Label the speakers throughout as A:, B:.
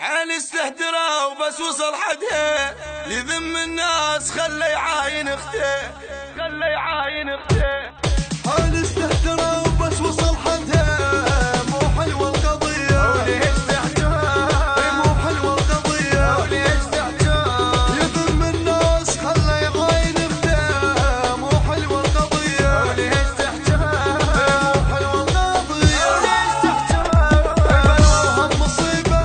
A: عين استهترى وبس وصل حدها لذم الناس خلى يعاين اخته خلى يعاين اخته.
B: عين استهترى وبس وصل حدها مو حلوة القضية
A: وليش تحتها
B: مو حلوة القضية
A: وليش تحتها
B: يذم الناس خلى يعاين اخته مو حلوة القضية
A: وليش تحتها
B: مو حلوة القضية
A: وليش تحتها
B: البلوى وهم مصيبة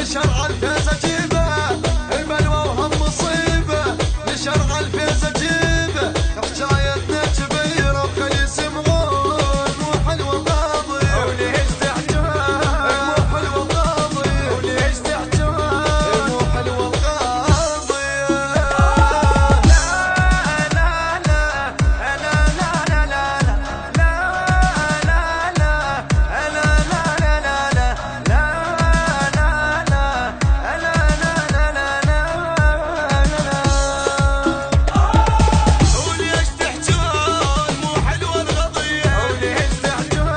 B: لشرع الفيز اجيبه البلوى وهم مصيبة لشرع الفيز اجيبه حكايتنا كبيرة وخلي يسمعون مو حلوة القضية
A: وليش تحتها
B: مو حلوة القضية
A: وليش تحتها
B: مو حلوة القضية
A: وليش تحتون مو حلوة القضية وليش تحتون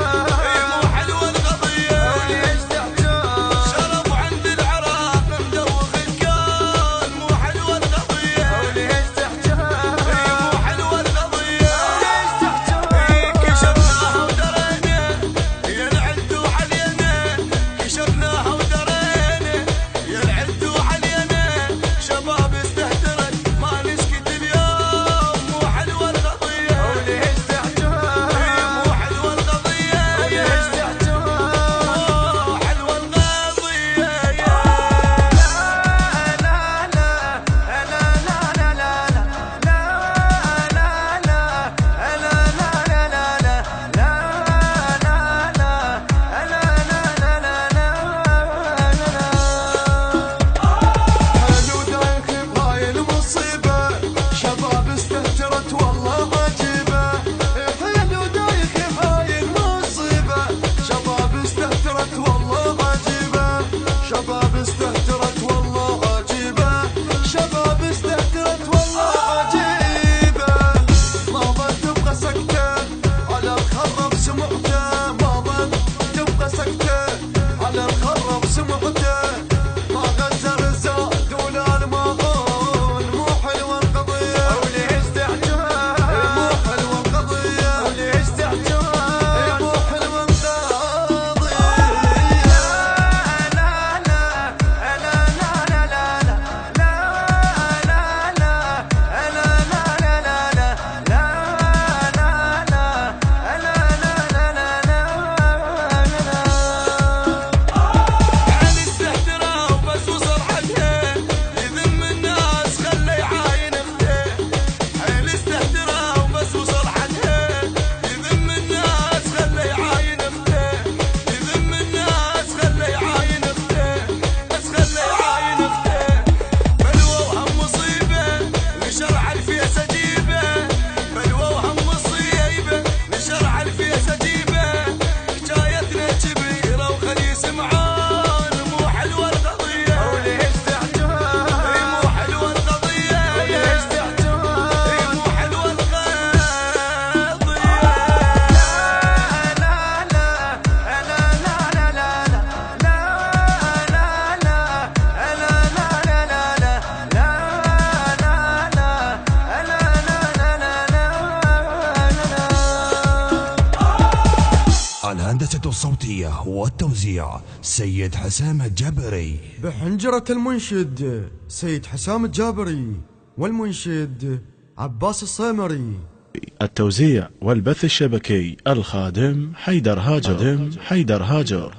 A: مو حلوة القضية وليش تحتون شرف عند العراق مدوخ الكون مو حلوة القضية وليش تحتون مو حلوة القضية وليش تحتون كشفناها ودرينا يا العدو علينا كشفناها ودرينا يا العدو علينا شباب استهترت ما نسكت اليوم مو حلوة القضية وليش تحتون مو حلوة القضية وليش تحتون مو حلوة القضية
B: حلو دايخ بهاي المصيبة شباب استهترت والله عجيبة حلو دايخ بهاي المصيبة شباب استهترت والله عجيبة شباب استهترت والله عجيبة شباب استهترت والله عجيبة ما ظل تبقى سكتة على الخرب سمعته ما ظل تبقى سكتة على الخرب سمعته ما غزر زاد ولا الماعون مو حلوة القضية
A: وليش تحتون
B: مو حلوة القضية
A: وليش تحتون
B: مو حلوة القضية
A: عين استهترى وبس وصل حدها لذم الناس خلى يعاين اخته عين استهترى وبس وصل حدها لذم الناس خلى يعاين اخته لذم الناس خلى يعاين اخته بس خلى يعاين اخته بلوى وهم مصيبة لشرع الفيس اجيبه بلوى وهم مصيبة لشرع الفيس اجيبه حكايتنا كبيرة وخلي يسمعون مو حلوة القضية وليش تحتون مو حلوة القضية وليش تحتون مو حلوة
C: الهندسة الصوتية والتوزيع سيد حسام الجبري.
B: بحنجرة المنشد سيد حسام الجابري والمنشد عباس الصيمري.
D: التوزيع والبث الشبكي الخادم حيدر هاجر